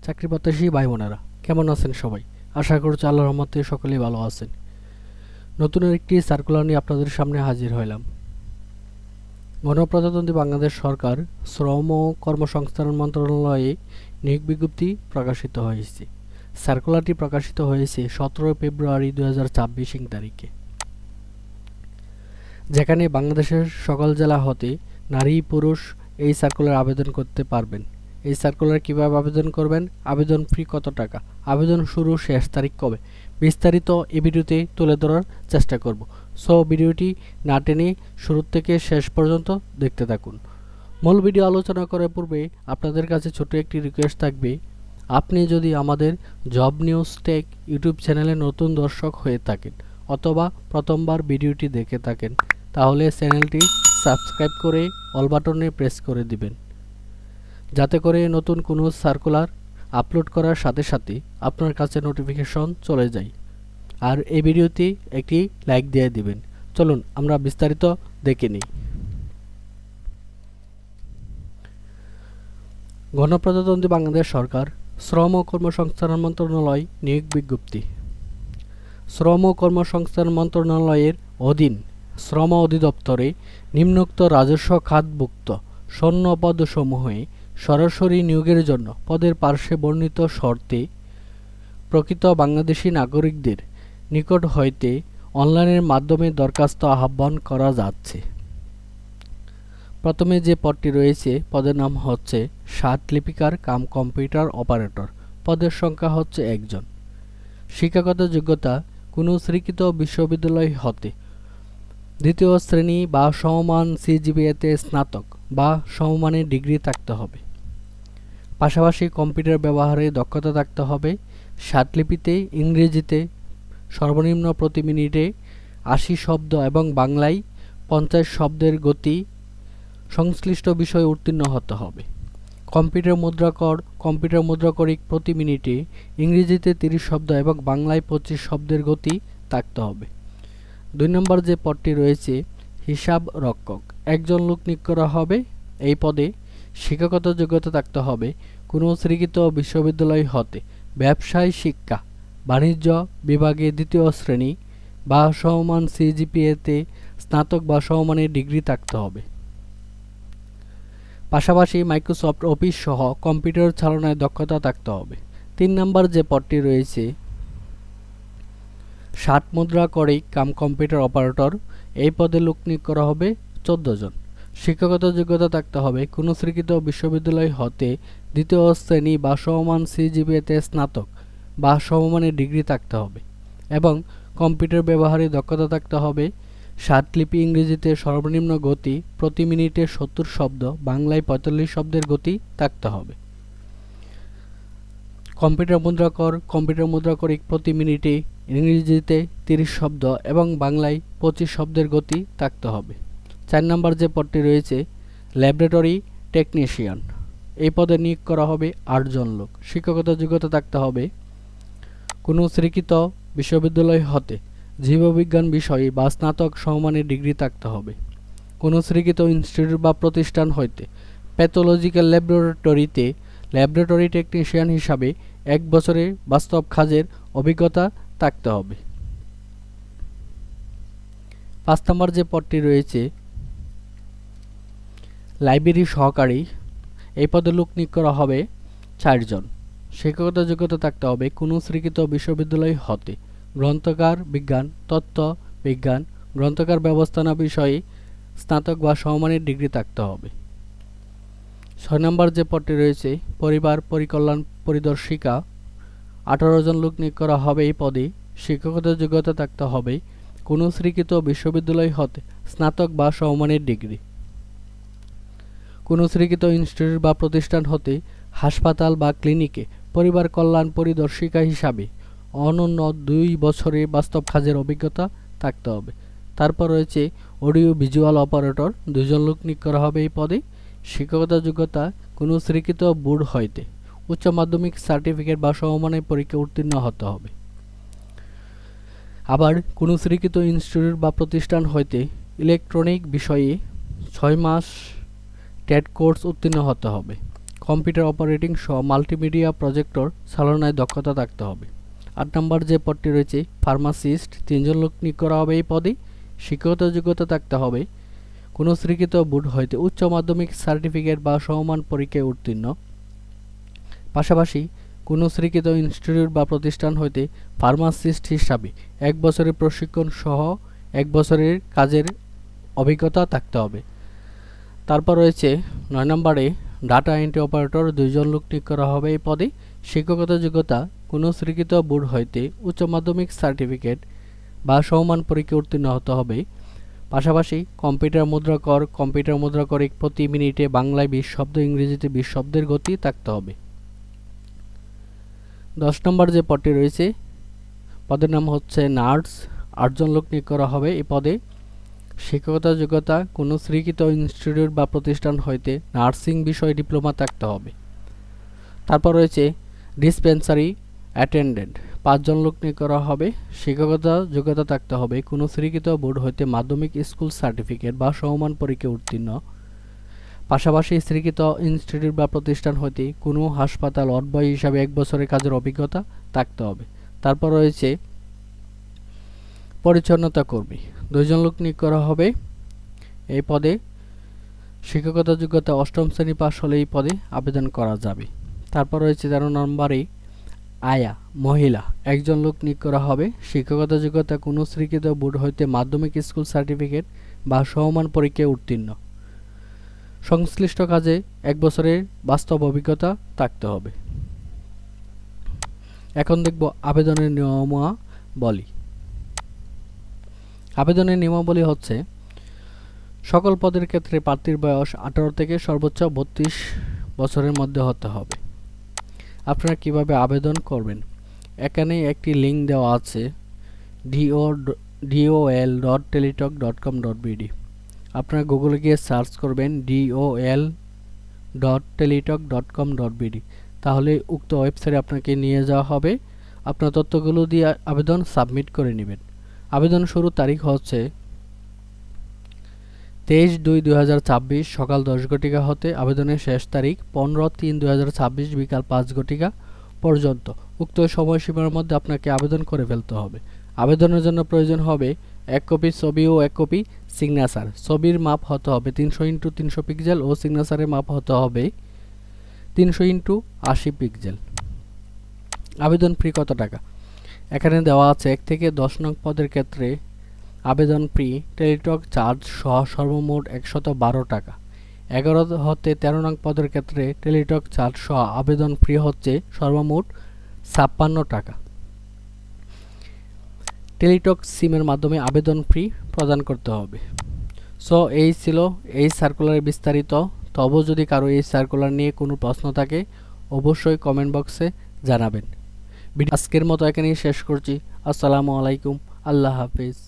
চাকরি প্রত্যাশী ভাই বোনেরা, কেমন আছেন সবাই? আশা করছি আল্লাহর রহমতে সকলেই ভালো আছেন। নতুন একটি সার্কুলার নিয়ে আপনাদের সামনে হাজির হলাম। গণপ্রজাতন্ত্রী বাংলাদেশ সরকার শ্রম ও কর্মসংস্থান মন্ত্রণালয়ে নিয়োগ বিজ্ঞপ্তি প্রকাশিত হয়েছে। সার্কুলারটি প্রকাশিত হয়েছে 17 ফেব্রুয়ারি 2024 তারিখে, যেখানে বাংলাদেশের সকল জেলা হতে নারী পুরুষ এই সার্কুলার আবেদন করতে পারবেন। এই সার্কুলার কিভাবে আবেদন করবেন, আবেদন ফি কত টাকা, আবেদন শুরু শেষ তারিখ কবে, বিস্তারিত এই ভিডিওতে তুলে ধরার চেষ্টা করব। সো ভিডিওটি না টেনে শুরু থেকে শেষ পর্যন্ত দেখতে থাকুন। মূল ভিডিও আলোচনা করার পূর্বে আপনাদের কাছে ছোট একটি রিকোয়েস্ট থাকবে, আপনি যদি আমাদের জব নিউজ টেক ইউটিউব চ্যানেলে নতুন দর্শক হয়ে থাকেন অথবা প্রথমবার ভিডিওটি দেখে থাকেন, তাহলে চ্যানেলটি সাবস্ক্রাইব করে অল বাটনে প্রেস করে দিবেন, যাতে করে নতুন কোনো সার্কুলার আপলোড করার সাথে সাথে আপনার কাছে নোটিফিকেশন চলে যায়। আর এই ভিডিওতে একটি লাইক দিয়ে দিবেন। চলুন আমরা বিস্তারিত দেখে নিই। গণপ্রজাতন্ত্রী বাংলাদেশ সরকার শ্রম ও কর্মসংস্থান মন্ত্রণালয় নিয়োগ বিজ্ঞপ্তি। শ্রম ও কর্মসংস্থান মন্ত্রণালয়ের অধীন শ্রম অধিদপ্তরে নিম্নোক্ত রাজস্ব খাতভুক্ত শূন্য পদসমূহে সরাসরি নিয়োগের জন্য পদের পার্শ্বে বর্ণিত শর্তে প্রকৃত বাংলাদেশী নাগরিকদের নিকট হইতে অনলাইনের মাধ্যমে দরখাস্ত আহ্বান করা যাচ্ছে। প্রথমে যে পদটি রয়েছে, পদের নাম হচ্ছে ষাট লিপিকার কাম কম্পিউটার অপারেটর। পদের সংখ্যা হচ্ছে 1 জন। শিক্ষাগত যোগ্যতা কোনো স্বীকৃত বিশ্ববিদ্যালয় হতে দ্বিতীয় শ্রেণী বা সমমান সিজিপিএতে স্নাতক বা সমমানের ডিগ্রি থাকতে হবে। পাশাপাশি কম্পিউটার ব্যবহারে দক্ষতা থাকতে হবে। ষাটলিপিতে ইংরেজিতে সর্বনিম্ন প্রতি মিনিটে 80 শব্দ এবং বাংলায় 50 শব্দের গতি সংশ্লিষ্ট বিষয়ে উত্তীর্ণ হতে হবে। কম্পিউটার মুদ্রাকরিক প্রতি মিনিটে ইংরেজিতে 30 শব্দ এবং বাংলায় 25 শব্দের গতি থাকতে হবে। 2 নম্বর যে পদটি রয়েছে, হিসাব রক্ষক। 1 জন লোক নিয়োগ করা হবে। এই পদে শিক্ষাগত যোগ্যতা থাকতে হবে কোনো স্বীকৃত বিশ্ববিদ্যালয় হতে ব্যবসায় শিক্ষা বাণিজ্য বিভাগে দ্বিতীয় শ্রেণী বা সমমান সিজিপিএতে স্নাতক বা সমমানের ডিগ্রি থাকতে হবে। পাশাপাশি মাইক্রোসফট অফিস সহ কম্পিউটার চালনায় দক্ষতা থাকতে হবে। 3 নম্বর যে পদটি রয়েছে, 60 মুদ্রাকরিক কাম কম্পিউটার অপারেটর। এই পদে লোক নিয়োগ করা হবে 14 জন। শিক্ষাগত যোগ্যতা থাকতে হবে কোনো স্বীকৃত বিশ্ববিদ্যালয় হতে দ্বিতীয় শ্রেণী বা সমমান সিজিপিএতে স্নাতক বা সমমানের ডিগ্রি থাকতে হবে এবং কম্পিউটার ব্যবহারে দক্ষতা থাকতে হবে। ষাটলিপি ইংরেজিতে সর্বনিম্ন গতি প্রতি মিনিটে 70 শব্দ, বাংলায় 45 শব্দের গতি থাকতে হবে। কম্পিউটার মুদ্রাকরিক প্রতি মিনিটে ইংরেজিতে 30 শব্দ এবং বাংলায় 25 শব্দের গতি থাকতে হবে। 4 নম্বর যে পদটি রয়েছে, ল্যাবরেটরি টেকনিশিয়ান। এই পদে নিয়োগ করা হবে 8 জন লোক। শিক্ষাগত যোগ্যতা থাকতে হবে কোনো স্বীকৃত বিশ্ববিদ্যালয় হতে জীববিজ্ঞান বিষয়ে বা স্নাতক সমমানের ডিগ্রি থাকতে হবে। কোনো স্বীকৃত ইনস্টিটিউট বা প্রতিষ্ঠান হইতে প্যাথোলজিক্যাল ল্যাবরেটরিতে ল্যাবরেটরি টেকনিশিয়ান হিসাবে 1 বছরের বাস্তব কাজের অভিজ্ঞতা থাকতে হবে। 5 নম্বর যে পদটি রয়েছে, লাইব্রেরি সহকারী। এই পদে লোক নিয়োগ করা হবে 4 জন। শিক্ষাগত যোগ্যতা থাকতে হবে কোনো স্বীকৃত বিশ্ববিদ্যালয় হতে গ্রন্থাগার বিজ্ঞান, তথ্য বিজ্ঞান, গ্রন্থাগার ব্যবস্থাপনা বিষয়ে স্নাতক বা সমমানের ডিগ্রি থাকতে হবে। 6 নম্বর যে পদটি রয়েছে, পরিবার পরিকল্যাণ পরিদর্শিকা। 18 জন লোক নিয়োগ করা হবে এই পদে। শিক্ষাগত যোগ্যতা থাকতে হবে কোনো স্বীকৃত বিশ্ববিদ্যালয় হতে স্নাতক বা সমমানের ডিগ্রি। কোনো স্বীকৃত ইনস্টিটিউট বা প্রতিষ্ঠান হতে হাসপাতাল বা ক্লিনিকে পরিবার কল্যাণ পরিদর্শিকা হিসাবে অনন্য 2 বছরের বাস্তব কাজের অভিজ্ঞতা থাকতে হবে। তারপর রয়েছে অডিও ভিজুয়াল অপারেটর। 2 জন লোক নিয়োগ করা হবে এই পদে। শিক্ষাগত যোগ্যতা কোনো স্বীকৃত বোর্ড হইতে উচ্চ মাধ্যমিক সার্টিফিকেট বা সমমানের পরীক্ষা উত্তীর্ণ হতে হবে। আবার কোনো স্বীকৃত ইনস্টিটিউট বা প্রতিষ্ঠান হইতে ইলেকট্রনিক বিষয়ে 6 মাস টেট কোর্স উত্তীর্ণ হতে হবে। কম্পিউটার অপারেটিং সহ মাল্টিমিডিয়া প্রজেক্টর চালনায় দক্ষতা থাকতে হবে। ৮ নম্বর যে পদটি রয়েছে ফার্মাসিস্ট, ৩ জন লোক নিয়োগ করা হবে এই পদে। শিক্ষাগত যোগ্যতা থাকতে হবে কোনো স্বীকৃত বোর্ড হইতে উচ্চ মাধ্যমিক সার্টিফিকেট বা সমমান পরীক্ষায় উত্তীর্ণ, পাশাপাশি কোনো স্বীকৃত ইনস্টিটিউট বা প্রতিষ্ঠান হইতে ফার্মাসিস্ট হিসাবে ১ বছরের প্রশিক্ষণ সহ ১ বছরের কাজের অভিজ্ঞতা থাকতে হবে। তারপর রয়েছে ৯ নম্বরে ডাটা এন্ট্রি অপারেটর, ২ জন লোক নিয়োগ করা হবে এই পদে। শিক্ষাগত যোগ্যতা কোনো স্বীকৃত বোর্ড হইতে উচ্চ মাধ্যমিক সার্টিফিকেট বা সমমান পরীক্ষায় উত্তীর্ণ হতে হবে, পাশাপাশি কম্পিউটার মুদ্রাকর প্রতি মিনিটে বাংলায় ২০ শব্দ, ইংরেজিতে ২০ শব্দের গতি থাকতে হবে। ১০ নম্বর যে পদটি রয়েছে পদের নাম হচ্ছে নার্স, ৮ জন লোক নিয়োগ করা হবে এই পদে। শিক্ষাগত যোগ্যতা কোনো স্বীকৃত ইনস্টিটিউট বা প্রতিষ্ঠান হইতে নার্সিং বিষয়ে ডিপ্লোমা থাকতে হবে। তারপর রয়েছে ডিসপেন্সারি অ্যাটেন্ডেন্ট, ৫ জন লোক নিয়োগ করা হবে। শিক্ষাগত যোগ্যতা থাকতে হবে কোনো স্বীকৃত বোর্ড হইতে মাধ্যমিক স্কুল সার্টিফিকেট বা সমমান পরীক্ষায় উত্তীর্ণ, পাশাপাশি স্বীকৃত ইনস্টিটিউট বা প্রতিষ্ঠান হইতে কোনো হাসপাতাল ওয়ার্ড বয় হিসাবে ১ বছরের কাজের অভিজ্ঞতা থাকতে হবে। তারপর রয়েছে পরিচ্ছন্নতা কর্মী, ২ জন লোক নিয়োগ করা হবে এই পদে। শিক্ষাগত যোগ্যতা ৮ম শ্রেণী পাস হলে এই পদে আবেদন করা যাবে। তারপর রয়েছে ১৩ নম্বরে আয়া, মহিলা, ১ জন লোক নিয়োগ করা হবে। শিক্ষাগত যোগ্যতা কোনো স্বীকৃত বোর্ড হইতে মাধ্যমিক স্কুল সার্টিফিকেট বা সমমান পরীক্ষায় উত্তীর্ণ, সংশ্লিষ্ট কাজে ১ বছরের বাস্তব অভিজ্ঞতা থাকতে হবে। এখন দেখব আবেদনের নিয়মাবলী। আবেদনের নিয়মাবলী হচ্ছে সকল পদের ক্ষেত্রে প্রার্থীর বয়স ১৮ থেকে সর্বোচ্চ ৩২ বছরের মধ্যে হতে হবে। আপনারা কিভাবে আবেদন করবেন, এখানে একটি লিঙ্ক দেওয়া আছে dol.teletalk.com.bd। আপনারা গুগলে গিয়ে সার্চ করবেন dol.teletalk.com.bd, তাহলে উক্ত ওয়েবসাইটে আপনাকে নিয়ে যাওয়া হবে। আপনার তথ্যগুলো দিয়ে আবেদন সাবমিট করে নেবেন। আবেদন শুরুর তারিখ হচ্ছে ২৩/২/২০২৬ সকাল ১০ ঘটিকা হতে আবেদনের শেষ তারিখ ১৫/৩/২০২৬ বিকাল ৫ ঘটিকা পর্যন্ত। উক্ত সময়সীমার মধ্যে আপনাকে আবেদন করে ফেলতে হবে। আবেদনের জন্য প্রয়োজন হবে ১ কপি ছবি ও ১ কপি সিগনেচার। ছবির মাপ হতে হবে ৩০০x৩০০ পিক্সেল ও সিগনেচারের মাপ হতে হবে ৩০০x৮০ পিক্সেল। আবেদন ফি কত টাকা? এখানে দেওয়া আছে ১ থেকে ১০ নং পদের ক্ষেত্রে আবেদন ফি টেলিটক চার্জ সহ সর্বমোট ১১২ টাকা। ১১ হতে ১৩ নং পদের ক্ষেত্রে টেলিটক চার্জ সহ আবেদন ফি হচ্ছে সর্বমোট ৫৬ টাকা। টেলিটক সিমের মাধ্যমে আবেদন ফি প্রদান করতে হবে। সো এই ছিল এই সার্কুলারের বিস্তারিত। তবে যদি কারো এই সার্কুলার নিয়ে কোনো প্রশ্ন থাকে অবশ্যই কমেন্ট বক্সে জানাবেন। আজকের মতো এখানেই শেষ করছি। আসসালামু আলাইকুম, আল্লাহ হাফেজ।